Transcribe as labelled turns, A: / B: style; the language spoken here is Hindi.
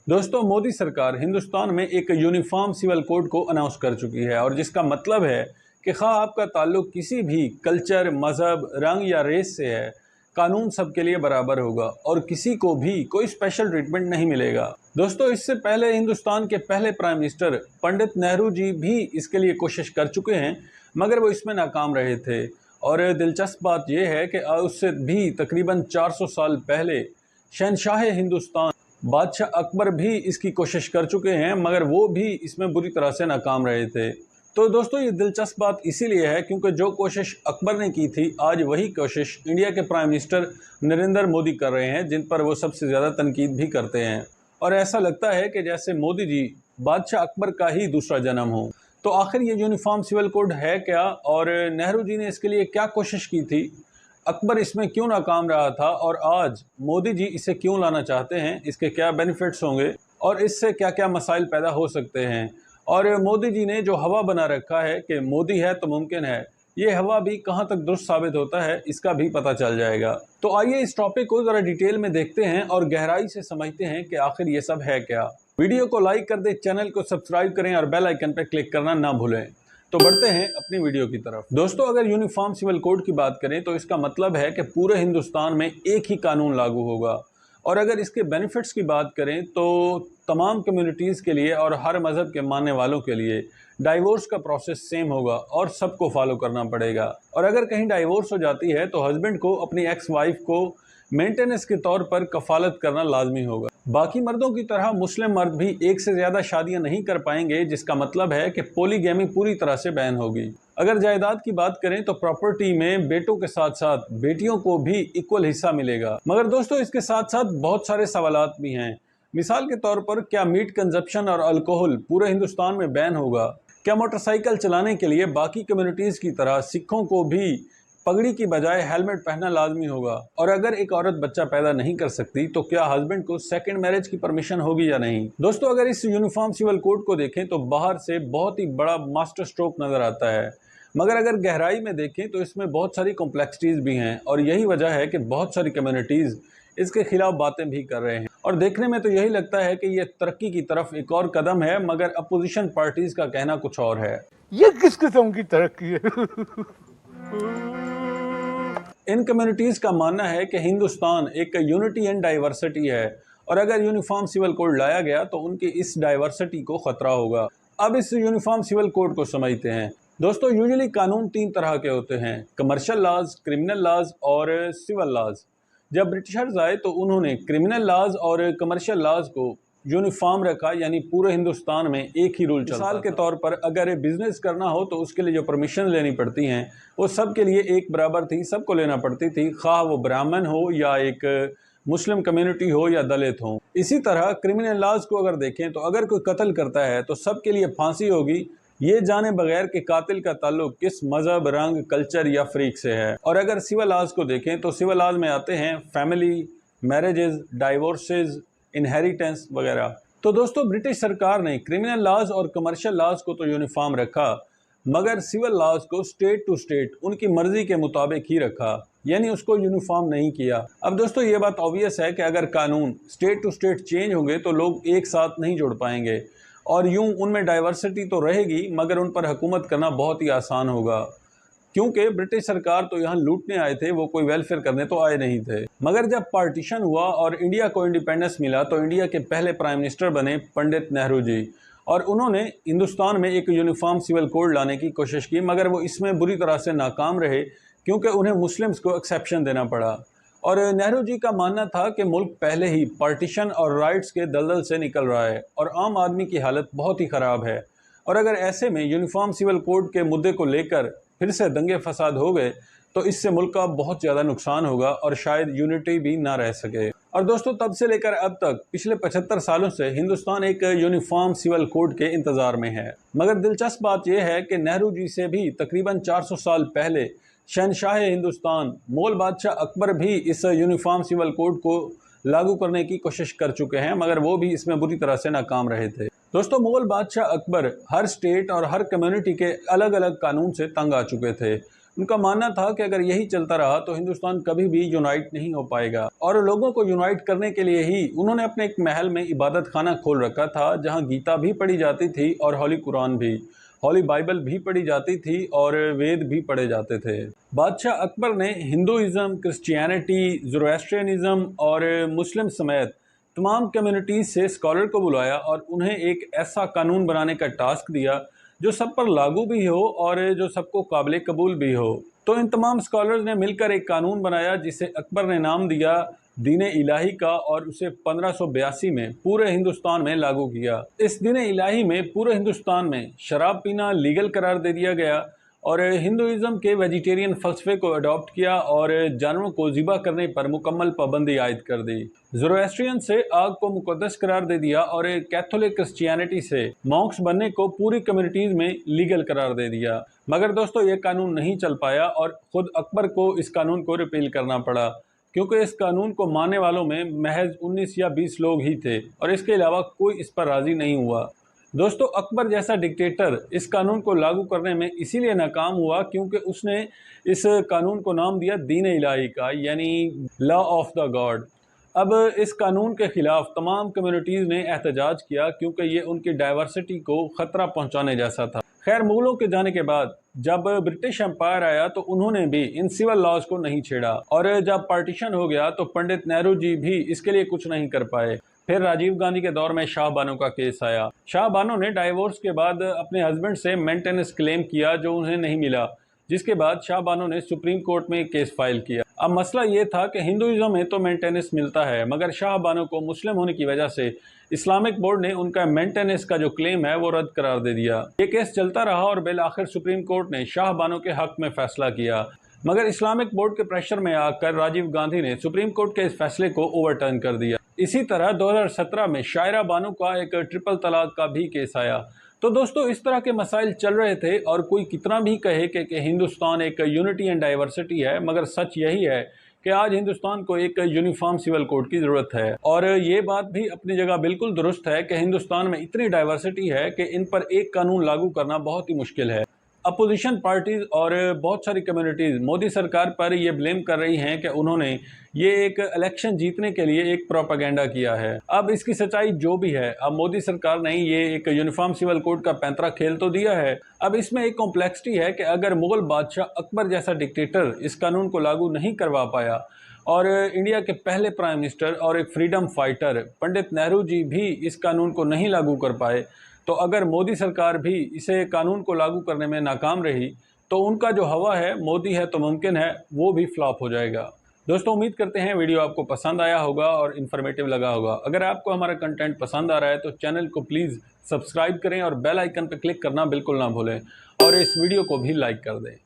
A: दोस्तों, मोदी सरकार हिंदुस्तान में एक यूनिफॉर्म सिविल कोड को अनाउंस कर चुकी है और जिसका मतलब है कि खा आपका ताल्लुक किसी भी कल्चर, मज़हब, रंग या रेस से है, कानून सबके लिए बराबर होगा और किसी को भी कोई स्पेशल ट्रीटमेंट नहीं मिलेगा। दोस्तों, इससे पहले हिंदुस्तान के पहले प्राइम मिनिस्टर पंडित नेहरू जी भी इसके लिए कोशिश कर चुके हैं, मगर वो इसमें नाकाम रहे थे। और दिलचस्प बात यह है कि उससे भी तकरीबन 400 साल पहले शहनशाह हिंदुस्तान बादशाह अकबर भी इसकी कोशिश कर चुके हैं, मगर वो भी इसमें बुरी तरह से नाकाम रहे थे। तो दोस्तों, ये दिलचस्प बात इसीलिए है क्योंकि जो कोशिश अकबर ने की थी, आज वही कोशिश इंडिया के प्राइम मिनिस्टर नरेंद्र मोदी कर रहे हैं, जिन पर वो सबसे ज़्यादा तनकीद भी करते हैं। और ऐसा लगता है कि जैसे मोदी जी बादशाह अकबर का ही दूसरा जन्म हो। तो आखिर ये यूनिफॉर्म सिविल कोड है क्या, और नेहरू जी ने इसके लिए क्या कोशिश की थी, अकबर इसमें क्यों नाकाम रहा था और आज मोदी जी इसे क्यों लाना चाहते हैं, इसके क्या बेनिफिट्स होंगे और इससे क्या क्या मसाइल पैदा हो सकते हैं। और मोदी जी ने जो हवा बना रखा है कि मोदी है तो मुमकिन है, ये हवा भी कहाँ तक दुरुस्त साबित होता है, इसका भी पता चल जाएगा। तो आइए इस टॉपिक को ज़रा डिटेल में देखते हैं और गहराई से समझते हैं कि आखिर ये सब है क्या। वीडियो को लाइक कर दें, चैनल को सब्सक्राइब करें और बेल आइकन पर क्लिक करना ना भूलें। तो बढ़ते हैं अपनी वीडियो की तरफ। दोस्तों, अगर यूनिफॉर्म सिविल कोड की बात करें तो इसका मतलब है कि पूरे हिंदुस्तान में एक ही कानून लागू होगा। और अगर इसके बेनिफिट्स की बात करें तो तमाम कम्युनिटीज़ के लिए और हर मज़हब के मानने वालों के लिए डाइवोर्स का प्रोसेस सेम होगा और सबको फॉलो करना पड़ेगा। और अगर कहीं डाइवोर्स हो जाती है तो हस्बैंड को अपनी एक्स वाइफ को मेंटेनेंस के तौर पर कफालत करना लाजमी होगा। बाकी मर्दों की तरह मुस्लिम मर्द भी एक से ज़्यादा शादियां नहीं कर पाएंगे, जिसका मतलब है कि पॉलीगैमी पूरी तरह से बैन होगी। अगर जायदाद की बात करें तो प्रॉपर्टी में बेटों के साथ साथ बेटियों को भी इक्वल हिस्सा मिलेगा। मगर दोस्तों, इसके साथ साथ बहुत सारे सवालात भी हैं। मिसाल के तौर पर, क्या मीट कंजप्शन और अल्कोहल पूरे हिंदुस्तान में बैन होगा? क्या मोटरसाइकिल चलाने के लिए बाकी कम्युनिटीज़ की तरह सिखों को भी पगड़ी की बजाय हेलमेट पहनना लाजमी होगा? और अगर एक औरत बच्चा पैदा नहीं कर सकती तो क्या हस्बैंड को सेकंड मैरिज की परमिशन होगी या नहीं? दोस्तों, अगर इस यूनिफॉर्म सिविल कोड को देखें तो बाहर से बहुत ही बड़ा मास्टर स्ट्रोक नज़र आता है, मगर अगर गहराई में देखें तो इसमें बहुत सारी कॉम्प्लेक्सिटीज़ भी हैं। और यही वजह है कि बहुत सारी कम्युनिटीज़ इसके खिलाफ बातें भी कर रहे हैं। और देखने में तो यही लगता है कि ये तरक्की की तरफ एक और कदम है, मगर अपोजिशन पार्टीज़ का कहना कुछ और है।
B: ये किस किस्म की तरक्की है?
A: इन कम्युनिटीज़ का मानना है कि हिंदुस्तान एक यूनिटी एंड डाइवर्सिटी है और अगर यूनिफॉर्म सिविल कोड लाया गया तो उनकी इस डाइवर्सिटी को ख़तरा होगा। अब इस यूनिफॉर्म सिविल कोड को समझते हैं। दोस्तों, यूजुअली कानून तीन तरह के होते हैं: कमर्शियल लॉज, क्रिमिनल लॉज और सिविल लॉज। जब ब्रिटिशर्स आए तो उन्होंने क्रिमिनल लॉज और कमर्शियल लॉज को यूनिफॉर्म रखा, यानी पूरे हिंदुस्तान में एक ही रूल चलता था। मिसाल के तौर पर, अगर बिजनेस करना हो तो उसके लिए जो परमिशन लेनी पड़ती हैं वो सब के लिए एक बराबर थी, सबको लेना पड़ती थी, खा वो ब्राह्मण हो या एक मुस्लिम कम्युनिटी हो या दलित हो। इसी तरह क्रिमिनल लॉज को अगर देखें तो अगर कोई कत्ल करता है तो सबके लिए फांसी होगी, ये जाने बगैर कि कातिल का ताल्लुक किस मज़हब, रंग, कल्चर या फ्रीक से है। और अगर सिविल लॉज को देखें तो सिविल लॉज में आते हैं फैमिली, मैरिजेज, डाइवोर्सेज, इनहेरिटेंस वगैरह। तो दोस्तों, ब्रिटिश सरकार ने क्रिमिनल लॉज और कमर्शियल लॉज को तो यूनिफॉर्म रखा, मगर सिविल लॉज को स्टेट टू स्टेट उनकी मर्जी के मुताबिक ही रखा, यानी उसको यूनिफॉर्म नहीं किया। अब दोस्तों, ये बात ऑब्वियस है कि अगर कानून स्टेट टू स्टेट चेंज होंगे तो लोग एक साथ नहीं जुड़ पाएंगे और यूं उनमें डाइवर्सिटी तो रहेगी, मगर उन पर हुकूमत करना बहुत ही आसान होगा, क्योंकि ब्रिटिश सरकार तो यहाँ लूटने आए थे, वो कोई वेलफेयर करने तो आए नहीं थे। मगर जब पार्टीशन हुआ और इंडिया को इंडिपेंडेंस मिला तो इंडिया के पहले प्राइम मिनिस्टर बने पंडित नेहरू जी, और उन्होंने हिंदुस्तान में एक यूनिफॉर्म सिविल कोड लाने की कोशिश की, मगर वो इसमें बुरी तरह से नाकाम रहे क्योंकि उन्हें मुस्लिम्स को एक्सेप्शन देना पड़ा। और नेहरू जी का मानना था कि मुल्क पहले ही पार्टीशन और राइट्स के दलदल से निकल रहा है और आम आदमी की हालत बहुत ही ख़राब है, और अगर ऐसे में यूनिफॉर्म सिविल कोड के मुद्दे को लेकर फिर से दंगे फसाद हो गए तो इससे मुल्क का बहुत ज़्यादा नुकसान होगा और शायद यूनिटी भी ना रह सके। और दोस्तों, तब से लेकर अब तक पिछले 75 सालों से हिंदुस्तान एक यूनिफॉर्म सिविल कोड के इंतज़ार में है। मगर दिलचस्प बात यह है कि नेहरू जी से भी तकरीबन 400 साल पहले शहनशाह हिंदुस्तान मुगल बादशाह अकबर भी इस यूनिफॉर्म सिविल कोड को लागू करने की कोशिश कर चुके हैं, मगर वो भी इसमें बुरी तरह से नाकाम रहे थे। दोस्तों, मुगल बादशाह अकबर हर स्टेट और हर कम्युनिटी के अलग अलग कानून से तंग आ चुके थे उनका मानना था कि अगर यही चलता रहा तो हिंदुस्तान कभी भी यूनाइट नहीं हो पाएगा, और लोगों को यूनाइट करने के लिए ही उन्होंने अपने एक महल में इबादत खाना खोल रखा था, जहां गीता भी पढ़ी जाती थी और होली कुरान भी, होली बाइबल भी पढ़ी जाती थी और वेद भी पढ़े जाते थे। बादशाह अकबर ने हिंदुइज्म, क्रिश्चियनिटी, ज़ोरोएस्ट्रियनिज्म और मुस्लिम समेत तमाम कम्युनिटीज़ से स्कॉलर को बुलाया और उन्हें एक ऐसा कानून बनाने का टास्क दिया जो सब पर लागू भी हो और जो सबको काबिल कबूल भी हो। तो इन तमाम स्कॉलर्स ने मिलकर एक कानून बनाया जिसे अकबर ने नाम दिया दीन इलाही का, और उसे 1582 में पूरे हिंदुस्तान में लागू किया। इस दीन इलाही में पूरे हिंदुस्तान में शराब पीना लीगल करार दे दिया गया और हिंदुइज्म के वेजिटेरियन फलसफे को अडॉप्ट किया और जानवरों को ज़िबा करने पर मुकम्मल पाबंदी आयद कर दी। ज़ोरोएस्ट्रियन से आग को मुकद्दस करार दे दिया और कैथोलिक क्रिश्चियनिटी से मॉन्क्स बनने को पूरी कम्युनिटीज़ में लीगल करार दे दिया। मगर दोस्तों, ये कानून नहीं चल पाया और ख़ुद अकबर को इस कानून को रिपील करना पड़ा, क्योंकि इस कानून को मानने वालों में महज 19 या 20 लोग ही थे और इसके अलावा कोई इस पर राज़ी नहीं हुआ। दोस्तों, अकबर जैसा डिक्टेटर इस कानून को लागू करने में इसीलिए नाकाम हुआ क्योंकि उसने इस कानून को नाम दिया दीन इलाही का, यानी लॉ ऑफ द गॉड। अब इस कानून के खिलाफ तमाम कम्युनिटीज़ ने एहतजाज किया क्योंकि ये उनकी डाइवर्सिटी को ख़तरा पहुंचाने जैसा था। खैर, मुगलों के जाने के बाद जब ब्रिटिश एम्पायर आया तो उन्होंने भी इन सिविल लॉज को नहीं छेड़ा, और जब पार्टीशन हो गया तो पंडित नेहरू जी भी इसके लिए कुछ नहीं कर पाए। फिर राजीव गांधी के दौर में शाह बानो का केस आया। शाह बानो ने डाइवोर्स के बाद अपने हस्बैंड से मेंटेनेंस क्लेम किया जो उन्हें नहीं मिला, जिसके बाद शाह बानो ने सुप्रीम कोर्ट में केस फाइल किया। अब मसला ये था कि हिंदुइज्म में तो मेंटेनेंस मिलता है, मगर शाह बानो को मुस्लिम होने की वजह से इस्लामिक बोर्ड ने उनका मेंटेनेंस का जो क्लेम है वो रद्द करार दे दिया। ये केस चलता रहा और बिल आखिर सुप्रीम कोर्ट ने शाह बानो के हक में फैसला किया, मगर इस्लामिक बोर्ड के प्रेशर में आकर राजीव गांधी ने सुप्रीम कोर्ट के इस फैसले को ओवरटर्न कर दिया। इसी तरह 2017 में शायरा बानो का एक ट्रिपल तलाक का भी केस आया। तो दोस्तों, इस तरह के मसाइल चल रहे थे, और कोई कितना भी कहे कि हिंदुस्तान एक यूनिटी एंड डाइवर्सिटी है, मगर सच यही है कि आज हिंदुस्तान को एक यूनिफॉर्म सिविल कोड की ज़रूरत है। और ये बात भी अपनी जगह बिल्कुल दुरुस्त है कि हिंदुस्तान में इतनी डाइवर्सिटी है कि इन पर एक कानून लागू करना बहुत ही मुश्किल है। अपोजिशन पार्टीज और बहुत सारी कम्युनिटीज़ मोदी सरकार पर ये ब्लेम कर रही हैं कि उन्होंने ये एक इलेक्शन जीतने के लिए एक प्रोपेगेंडा किया है। अब इसकी सच्चाई जो भी है, अब मोदी सरकार ने ये एक यूनिफॉर्म सिविल कोड का पैंतरा खेल तो दिया है। अब इसमें एक कॉम्प्लेक्सिटी है कि अगर मुगल बादशाह अकबर जैसा डिक्टेटर इस कानून को लागू नहीं करवा पाया और इंडिया के पहले प्राइम मिनिस्टर और एक फ्रीडम फाइटर पंडित नेहरू जी भी इस कानून को नहीं लागू कर पाए, तो अगर मोदी सरकार भी इसे कानून को लागू करने में नाकाम रही तो उनका जो हवा है मोदी है तो मुमकिन है वो भी फ्लॉप हो जाएगा। दोस्तों, उम्मीद करते हैं वीडियो आपको पसंद आया होगा और इन्फॉर्मेटिव लगा होगा। अगर आपको हमारा कंटेंट पसंद आ रहा है तो चैनल को प्लीज़ सब्सक्राइब करें और बेल आइकन पर क्लिक करना बिल्कुल ना भूलें, और इस वीडियो को भी लाइक कर दें।